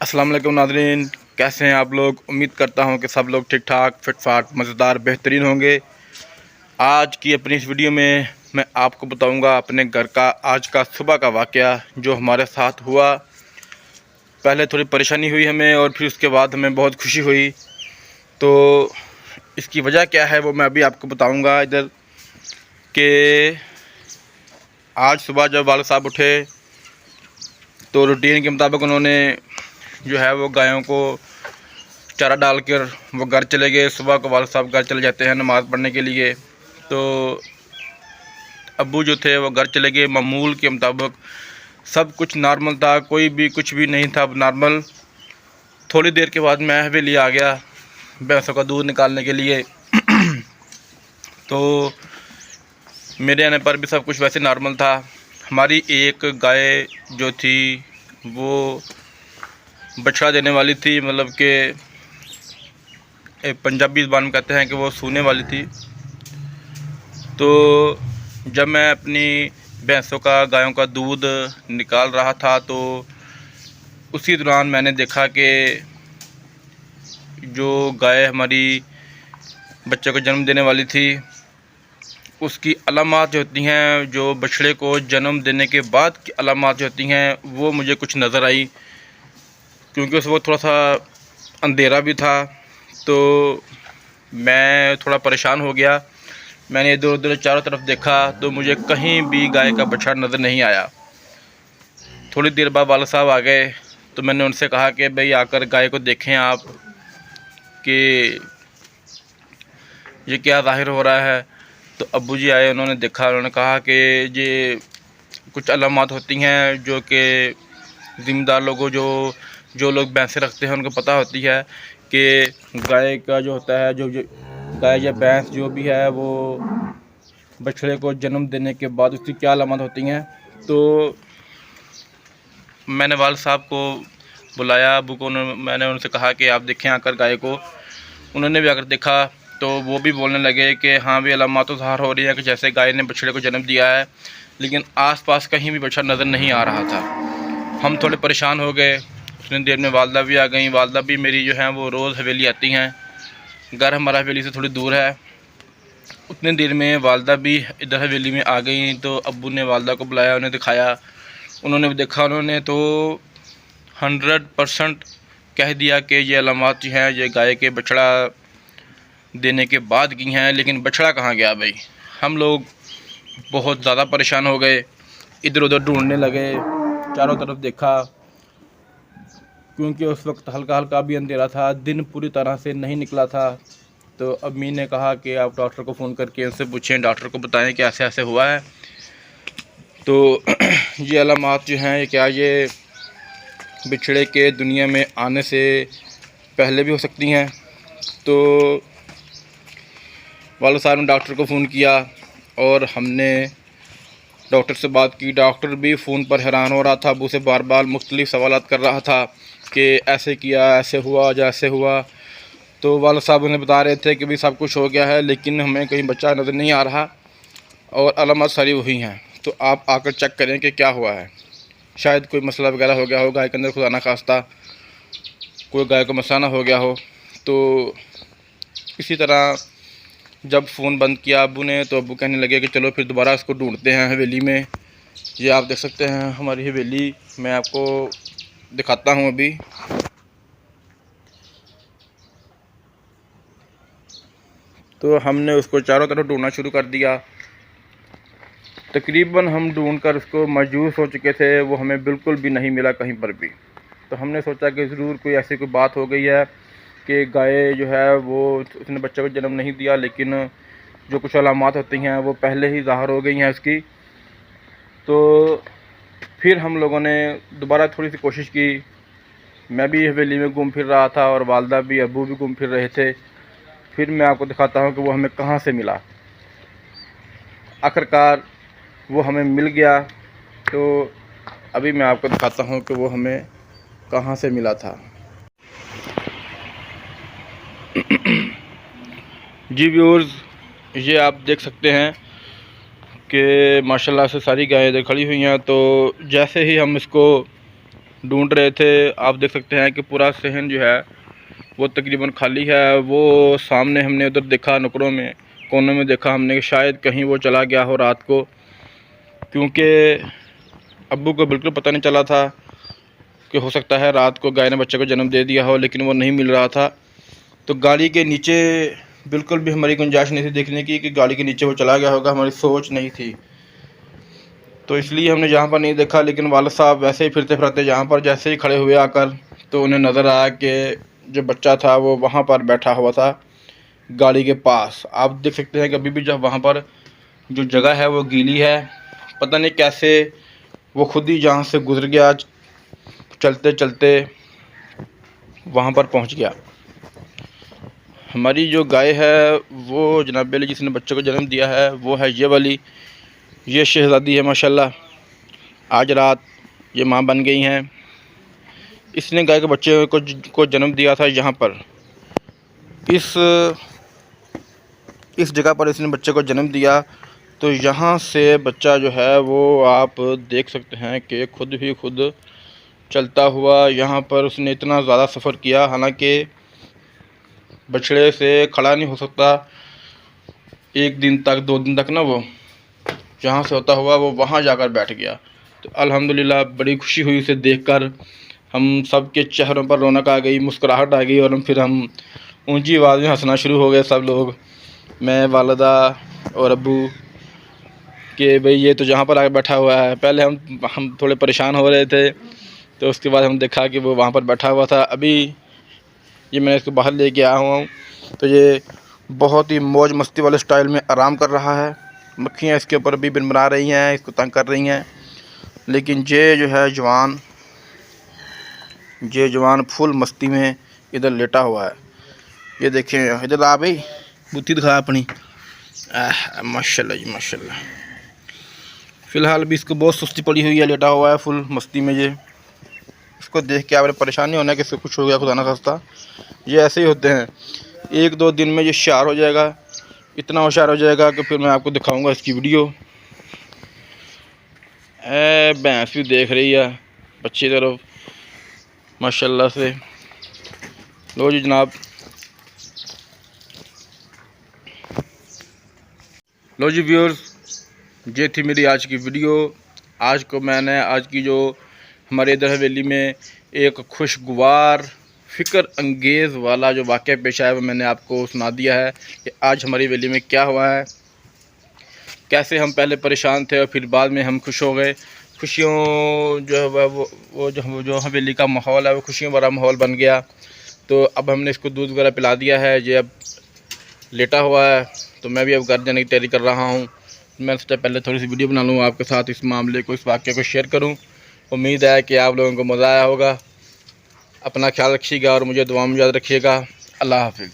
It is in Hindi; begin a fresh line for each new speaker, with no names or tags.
अस्सलाम वालेकुम नाज़रीन, कैसे हैं आप लोग। उम्मीद करता हूं कि सब लोग ठीक ठाक फिट फाट मज़ेदार बेहतरीन होंगे। आज की अपनी इस वीडियो में मैं आपको बताऊंगा अपने घर का आज का सुबह का वाक़या जो हमारे साथ हुआ। पहले थोड़ी परेशानी हुई हमें और फिर उसके बाद हमें बहुत खुशी हुई। तो इसकी वजह क्या है वो मैं अभी आपको बताऊँगा। इधर के आज सुबह जब वालिद साहब उठे तो रूटीन के मुताबिक उन्होंने जो है वो गायों को चारा डाल कर वो घर चले गए। सुबह को वालिद साहब घर चले जाते हैं नमाज़ पढ़ने के लिए। तो अब्बू जो थे वो घर चले गए। मामूल के मुताबिक सब कुछ नॉर्मल था, कोई भी कुछ भी नहीं था नॉर्मल। थोड़ी देर के बाद मैं हवेली आ गया भैंसों का दूध निकालने के लिए। तो मेरे आने पर भी सब कुछ वैसे नॉर्मल था। हमारी एक गाय जो थी वो बछड़ा देने वाली थी, मतलब कि पंजाबी ज़बान में कहते हैं कि वो सूने वाली थी। तो जब मैं अपनी भैंसों का गायों का दूध निकाल रहा था तो उसी दौरान मैंने देखा कि जो गाय हमारी बच्चे को जन्म देने वाली थी उसकी अलामात जो होती हैं, जो बछड़े को जन्म देने के बाद की अलामात जो होती हैं वो मुझे कुछ नज़र आई। क्योंकि उस वक्त थोड़ा सा अंधेरा भी था तो मैं थोड़ा परेशान हो गया। मैंने इधर उधर चारों तरफ देखा तो मुझे कहीं भी गाय का बछड़ा नज़र नहीं आया। थोड़ी देर बाद वालिद साहब आ गए तो मैंने उनसे कहा कि भाई आकर गाय को देखें आप कि ये क्या ज़ाहिर हो रहा है। तो अब्बू जी आए, उन्होंने देखा, उन्होंने कहा कि ये कुछ अलामात होती हैं जो कि ज़िम्मेदार लोगों जो लोग भैंसें रखते हैं उनको पता होती है कि गाय का जो होता है जो गाय या भैंस जो भी है वो बछड़े को जन्म देने के बाद उसकी क्या अलामत होती हैं। तो मैंने वालिद साहब को बुलाया, अब्बू को, मैंने उनसे कहा कि आप देखें आकर गाय को। उन्होंने भी आकर देखा तो वो भी बोलने लगे कि हाँ भी अलामत तो ज़ाहिर हो रही है कि जैसे गाय ने बछड़े को जन्म दिया है, लेकिन आसपास कहीं भी बछड़ा नज़र नहीं आ रहा था। हम थोड़े परेशान हो गए। उतनी देर में वालदा भी आ गई। वालदा भी मेरी जो है वो रोज़ हवेली आती हैं, घर हमारा हवेली से थोड़ी दूर है। उतनी देर में वालदा भी इधर हवेली में आ गई तो अब्बू ने वालदा को बुलाया, उन्हें दिखाया। उन्होंने भी देखा, उन्होंने तो 100% कह दिया कि ये अलामात जो हैं ये गाय के बछड़ा देने के बाद की हैं। लेकिन बछड़ा कहाँ गया भाई। हम लोग बहुत ज़्यादा परेशान हो गए, इधर उधर ढूंढने लगे, चारों तरफ देखा। क्योंकि उस वक्त हल्का हल्का भी अंधेरा था, दिन पूरी तरह से नहीं निकला था। तो अम्मी ने कहा कि आप डॉक्टर को फ़ोन करके उनसे पूछें, डॉक्टर को बताएं कि ऐसे ऐसे हुआ है। तो ये अलामात जो हैं ये क्या, ये बिछड़े के दुनिया में आने से पहले भी हो सकती हैं। तो वालिद साहब ने डॉक्टर को फ़ोन किया और हमने डॉक्टर से बात की। डॉक्टर भी फ़ोन पर हैरान हो रहा था, अब्बू से बार बार मुख्तलिफ़ सवालात कर रहा था कि ऐसे किया, ऐसे हुआ, जैसे हुआ। तो वालिद साहब उन्हें बता रहे थे कि भाई सब कुछ हो गया है लेकिन हमें कहीं बच्चा नज़र नहीं आ रहा और अलामत सारी वही हैं। तो आप आकर चेक करें कि क्या हुआ है। शायद कोई मसला वगैरह हो गया हो गाय के अंदर, खुदा ना खास्ता कोई गाय को मसला ना हो गया हो। तो इसी तरह जब फ़ोन बंद किया अब्बू ने तो अब्बू कहने लगे कि चलो फिर दोबारा इसको ढूंढते हैं हवेली में। ये आप देख सकते हैं हमारी हवेली, मैं आपको दिखाता हूँ अभी। तो हमने उसको चारों तरफ ढूंढना शुरू कर दिया। तकरीबन हम ढूंढ कर उसको मायूस हो चुके थे, वो हमें बिल्कुल भी नहीं मिला कहीं पर भी। तो हमने सोचा कि ज़रूर कोई ऐसी कोई बात हो गई है कि गाय जो है वो उसने बच्चे को जन्म नहीं दिया लेकिन जो कुछ अलामात होती हैं वो पहले ही ज़ाहिर हो गई हैं उसकी। तो फिर हम लोगों ने दोबारा थोड़ी सी कोशिश की। मैं भी हवेली में घूम फिर रहा था और वालदा भी, अब्बू भी घूम फिर रहे थे। फिर मैं आपको दिखाता हूँ कि वो हमें कहाँ से मिला। आखिरकार वो हमें मिल गया। तो अभी मैं आपको दिखाता हूँ कि वो हमें कहाँ से मिला था। जी व्यूअर्स, ये आप देख सकते हैं कि माशाल्लाह से सारी गायें इधर खड़ी हुई हैं। तो जैसे ही हम इसको ढूंढ रहे थे। आप देख सकते हैं कि पूरा सहन जो है वो तकरीबन खाली है। वो सामने हमने उधर देखा, नुकड़ों में, कोनों में देखा हमने कि शायद कहीं वो चला गया हो रात को, क्योंकि अब्बू को बिल्कुल पता नहीं चला था कि हो सकता है रात को गाय ने बच्चे को जन्म दे दिया हो, लेकिन वो नहीं मिल रहा था। तो गाड़ी के नीचे बिल्कुल भी हमारी गुंजाइश नहीं थी देखने की कि गाड़ी के नीचे वो चला गया होगा, हमारी सोच नहीं थी। तो इसलिए हमने जहाँ पर नहीं देखा, लेकिन वालिद साहब वैसे ही फिरते फिरते जहाँ पर जैसे ही खड़े हुए आकर, तो उन्हें नज़र आया कि जो बच्चा था वो वहाँ पर बैठा हुआ था गाड़ी के पास। आप देख सकते हैं कि अभी भी जब वहाँ पर जो जगह है वो गीली है, पता नहीं कैसे वो खुद ही जहाँ से गुजर गया, चलते चलते वहाँ पर पहुँच गया। हमारी जो गाय है वो जनाब अली जिसने बच्चे को जन्म दिया है वो है ये वाली, ये शहज़ादी है माशाल्लाह। आज रात ये माँ बन गई हैं। इसने गाय के बच्चे को जन्म दिया था यहाँ पर, इस जगह पर इसने बच्चे को जन्म दिया। तो यहाँ से बच्चा जो है वो आप देख सकते हैं कि खुद चलता हुआ यहाँ पर उसने इतना ज़्यादा सफ़र किया, हालांकि बछड़े से खड़ा नहीं हो सकता एक दिन तक, 2 दिन तक ना, वो जहाँ से होता हुआ वो वहाँ जाकर बैठ गया। तो अल्हम्दुलिल्लाह बड़ी खुशी हुई उसे देखकर, हम सब के चेहरों पर रौनक आ गई, मुस्कुराहट आ गई, और फिर हम ऊंची आवाज़ में हंसना शुरू हो गए सब लोग, मैं, वालिदा और अब्बू, कि भाई ये तो जहाँ पर आकर बैठा हुआ है। पहले हम थोड़े परेशान हो रहे थे, तो उसके बाद हम देखा कि वो वहाँ पर बैठा हुआ था। अभी ये मैं इसको बाहर लेके आया हुआ हूँ, तो ये बहुत ही मौज मस्ती वाले स्टाइल में आराम कर रहा है। मक्खियाँ इसके ऊपर भी बिनबना रही हैं, इसको तंग कर रही हैं, लेकिन ये जो है जवान फुल मस्ती में इधर लेटा हुआ है। ये देखें, इधर आ भाई, बुद्धि दिखा अपनी। माशाल्लाह जी माशाल्लाह। फ़िलहाल भी इसको बहुत सुस्ती पड़ी हुई है, लेटा हुआ है फुल मस्ती में। ये इसको देख के आपने परेशान नहीं होना कि इसको कुछ हो गया, खुदा ना खास्ता। ये ऐसे ही होते हैं, 1-2 दिन में ये होशियार हो जाएगा, इतना होशियार हो जाएगा कि फिर मैं आपको दिखाऊंगा इसकी वीडियो। भैंस भी देख रही है बच्ची तरफ माशाल्लाह से। लो जी जनाब, लो जी व्यूअर्स, ये थी मेरी आज की वीडियो। आज की जो हमारे इधर हवेली में एक खुशगवार फ़िक्र अंगेज़ वाला जो वाक़या पेश आया, वो मैंने आपको सुना दिया है कि आज हमारी हवेली में क्या हुआ है, कैसे हम पहले परेशान थे और फिर बाद में हम खुश हो गए। खुशियों जो है वो जो हवेली का माहौल है वो खुशियों भरा माहौल बन गया। तो अब हमने इसको दूध वगैरह पिला दिया है, ये अब लेटा हुआ है। तो मैं भी अब घर जाने की तैयारी कर रहा हूँ। मैं सोचा पहले थोड़ी सी वीडियो बना लूँ आपके साथ, इस मामले को, इस वाक़े को शेयर करूँ। उम्मीद है कि आप लोगों को मज़ा आया होगा। अपना ख्याल रखिएगा और मुझे दुआ में याद रखिएगा। अल्लाह हाफ़िज़।